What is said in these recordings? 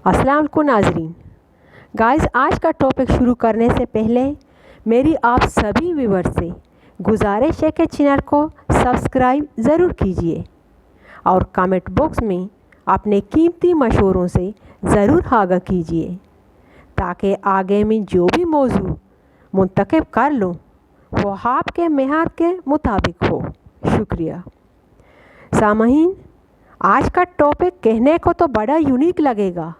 अस्सलाम वालेकुम नाजरीन। गाइस, आज का टॉपिक शुरू करने से पहले मेरी आप सभी व्यूअर्स से गुजारिश है कि चैनल को सब्सक्राइब ज़रूर कीजिए और कमेंट बॉक्स में अपने कीमती मशवरों से ज़रूर आगाह कीजिए ताकि आगे में जो भी मौजू मुंतखब कर लूँ वो आपके मेहर के मुताबिक हो। शुक्रिया। सामईन, आज का टॉपिक कहने को तो बड़ा यूनिक लगेगा,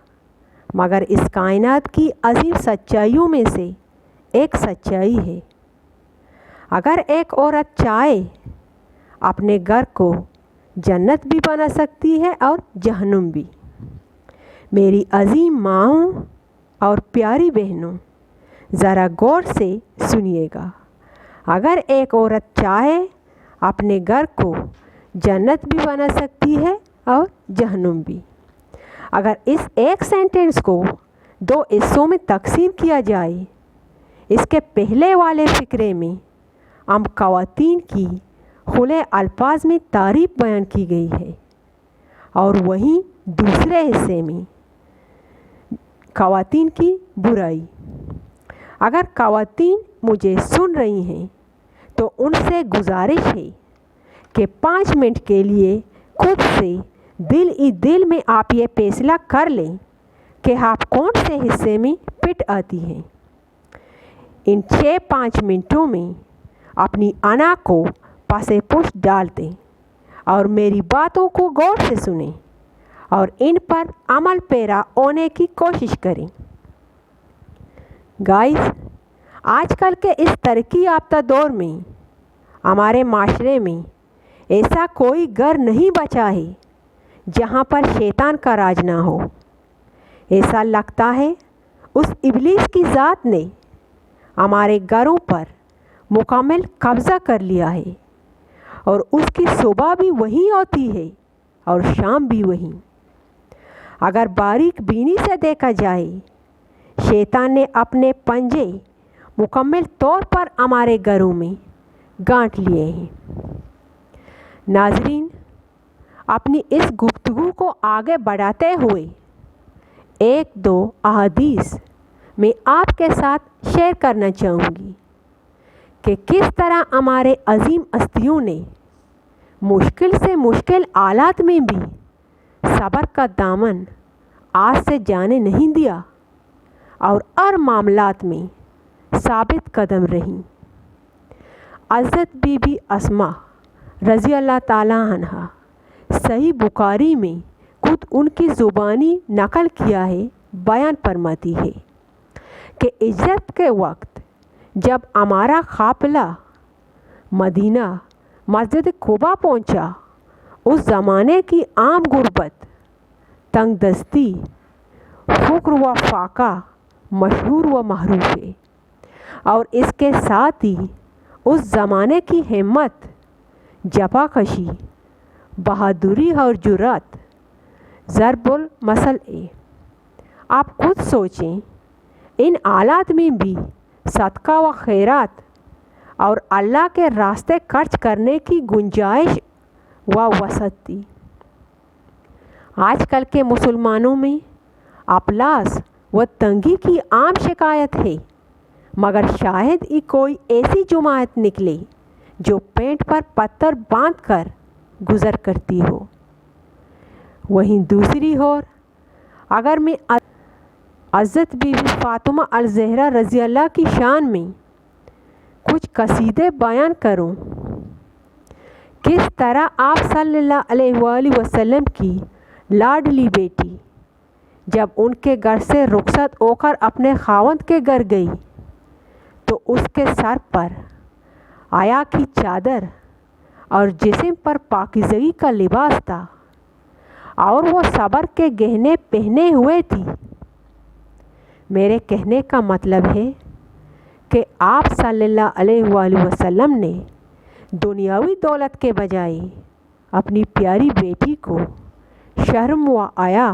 मगर इस कायनात की अजीम सच्चाइयों में से एक सच्चाई है। अगर एक औरत चाहे अपने घर को जन्नत भी बना सकती है और जहन्नुम भी। मेरी अजीम माँओं और प्यारी बहनों, ज़रा गौर से सुनिएगा। अगर एक औरत चाहे अपने घर को जन्नत भी बना सकती है और जहन्नुम भी। अगर इस एक सेंटेंस को दो हिस्सों में तकसीम किया जाए, इसके पहले वाले फ़िक्रे में हम ख़वातीन की खुले अल्फाज में तारीफ़ बयान की गई है और वहीं दूसरे हिस्से में ख़वातीन की बुराई। अगर ख़वातीन मुझे सुन रही हैं तो उनसे गुजारिश है कि 5 मिनट के लिए खुद से दिल ही दिल में आप ये फैसला कर लें कि आप कौन से हिस्से में फिट आती हैं। इन 6-5 मिनटों में अपनी अना को पासे पुष्ट डाल दें और मेरी बातों को गौर से सुनें और इन पर अमल पैरा होने की कोशिश करें। गाइस, आजकल के इस तरक्की याफ्ता दौर में हमारे माशरे में ऐसा कोई घर नहीं बचा है जहाँ पर शैतान का राज ना हो। ऐसा लगता है उस इब्लीस की ज़ात ने हमारे घरों पर मुकम्मल कब्ज़ा कर लिया है और उसकी सुबह भी वहीं होती है और शाम भी वहीं। अगर बारीक बीनी से देखा जाए, शैतान ने अपने पंजे मुकम्मल तौर पर हमारे घरों में गांठ लिए हैं। नाजरीन, अपनी इस गुफ्तगू को आगे बढ़ाते हुए 1-2 अहादीस मैं आपके साथ शेयर करना चाहूँगी कि किस तरह हमारे अजीम हस्तियों ने मुश्किल से मुश्किल हालात में भी सब्र का दामन आज से जाने नहीं दिया और हर मामलात में साबित कदम रहीं। हज़रत बीबी अस्मा रज़ी अल्लाह ताला अन्हा सही बुखारी में खुद उनकी ज़ुबानी नकल किया है, बयान फरमाती है कि हिजरत के वक्त जब हमारा काफ़िला मदीना मस्जिद कुबा पहुंचा, उस ज़माने की आम गुर्बत, तंगदस्ती, फ़ुक़्र व फ़ाक़ा मशहूर व महरूफ है और इसके साथ ही उस ज़माने की हिम्मत, जफ़ाकशी, बहादुरी और जुर्रत ज़रबुल मसल है। आप खुद सोचें, इन हालात में भी सदका व खैरात और अल्लाह के रास्ते खर्च करने की गुंजाइश व वसअत थी। आजकल के मुसलमानों में अफलास व तंगी की आम शिकायत है, मगर शायद ही कोई ऐसी जमात निकले जो पेट पर पत्थर बांध कर गुज़र करती हो। वहीं दूसरी ओर अगर मैं हज़रत बीबी फ़ातिमा अल-ज़हरा रज़ी अल्लाह की शान में कुछ कसीदे बयान करूं, किस तरह आप सल्लल्लाहु अलैहि वसल्लम की लाडली बेटी जब उनके घर से रुखसत होकर अपने खावंद के घर गई तो उसके सर पर आया की चादर और जिस्म पर पाकीज़गी का लिबास था और वो सब्र के गहने पहने हुए थी। मेरे कहने का मतलब है कि आप सल्लल्लाहु अलैहि वसल्लम ने दुनियावी दौलत के बजाय अपनी प्यारी बेटी को शर्म व हया,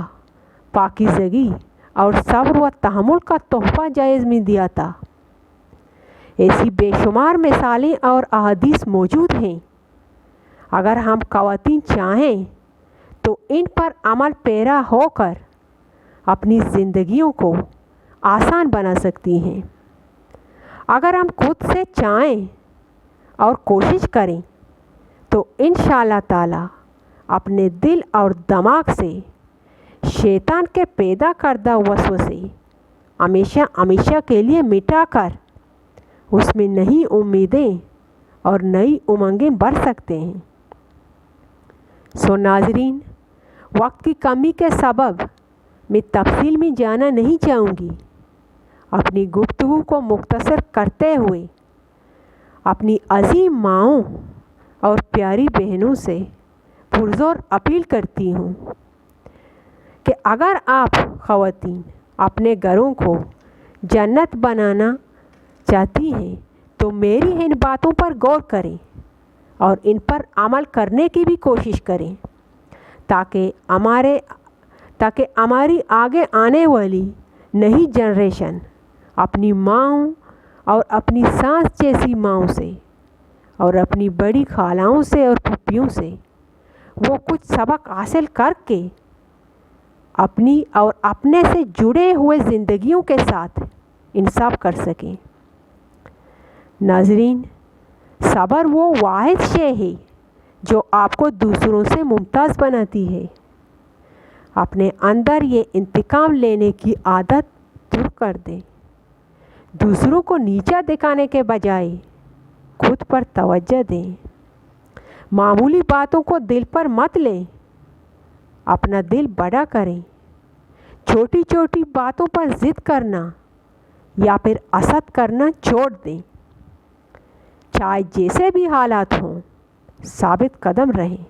पाकीज़गी और सब्र व तहम्मुल का तोहफ़ा जायज़ में दिया था। ऐसी बेशुमार मिसालें और अहादीस मौजूद हैं। अगर हम ख़वातीन चाहें तो इन पर अमल पैरा होकर अपनी ज़िंदगियों को आसान बना सकती हैं। अगर हम खुद से चाहें और कोशिश करें तो इंशाअल्लाह ताला अपने दिल और दिमाग से शैतान के पैदा करदा वसवसे हमेशा हमेशा के लिए मिटाकर उसमें नई उम्मीदें और नई उमंगें भर सकते हैं। सो नाज़रीन, वक्त की कमी के सबब मैं तफसील में जाना नहीं चाहूँगी। अपनी गुफ्तगू को मुख्तसर करते हुए अपनी अजीम माँओं और प्यारी बहनों से पुरज़ोर अपील करती हूँ कि अगर आप ख़वातीन अपने घरों को जन्नत बनाना चाहती हैं तो मेरी इन बातों पर गौर करें और इन पर अमल करने की भी कोशिश करें ताकि हमारी आगे आने वाली नई जनरेशन अपनी माँओं और अपनी सास जैसी माँओं से और अपनी बड़ी खालाओं से और फूफियों से वो कुछ सबक हासिल करके अपनी और अपने से जुड़े हुए ज़िंदगियों के साथ इंसाफ कर सकें। नाज़रीन, सब्र वो वाहिद शय है जो आपको दूसरों से मुमताज़ बनाती है। अपने अंदर ये इंतकाम लेने की आदत दूर कर दें। दूसरों को नीचा दिखाने के बजाय खुद पर तवज्जो दें। मामूली बातों को दिल पर मत लें, अपना दिल बड़ा करें। छोटी छोटी बातों पर ज़िद करना या फिर असद करना छोड़ दें। चाहे जैसे भी हालात हों, साबित कदम रहें।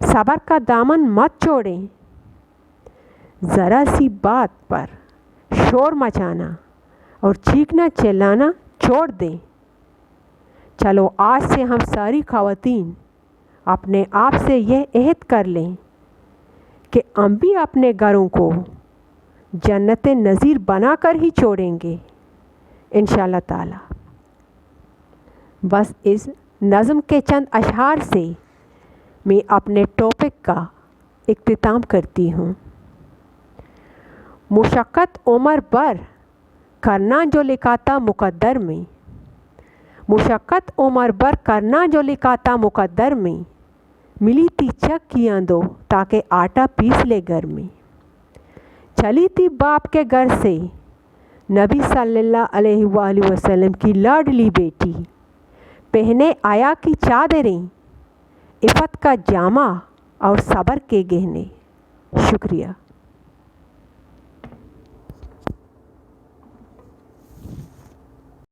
सब्र का दामन मत छोड़ें। ज़रा सी बात पर शोर मचाना और चीखना चिल्लाना छोड़ दें। चलो आज से हम सारी ख़वातीन अपने आप से यह अहद कर लें कि हम भी अपने घरों को जन्नत नज़ीर बनाकर ही छोड़ेंगे इंशाअल्लाह ताला। बस इस नज़म के चंद अशआर से मैं अपने टॉपिक का इख्तिताम करती हूँ। मुशक्क़त उम्र भर करना जो लिखा था मुक़द्दर में, मुशक्क़त उम्र भर करना जो लिखा था मुक़द्दर में, मिली थी चक्कियाँ दो ताकि आटा पीस ले घर में। चली थी बाप के घर से नबी सल्लल्लाहु अलैहि वसल्लम की लाडली बेटी, पहने आया की चादरें, इफ़त का जामा और सब्र के गहने। शुक्रिया।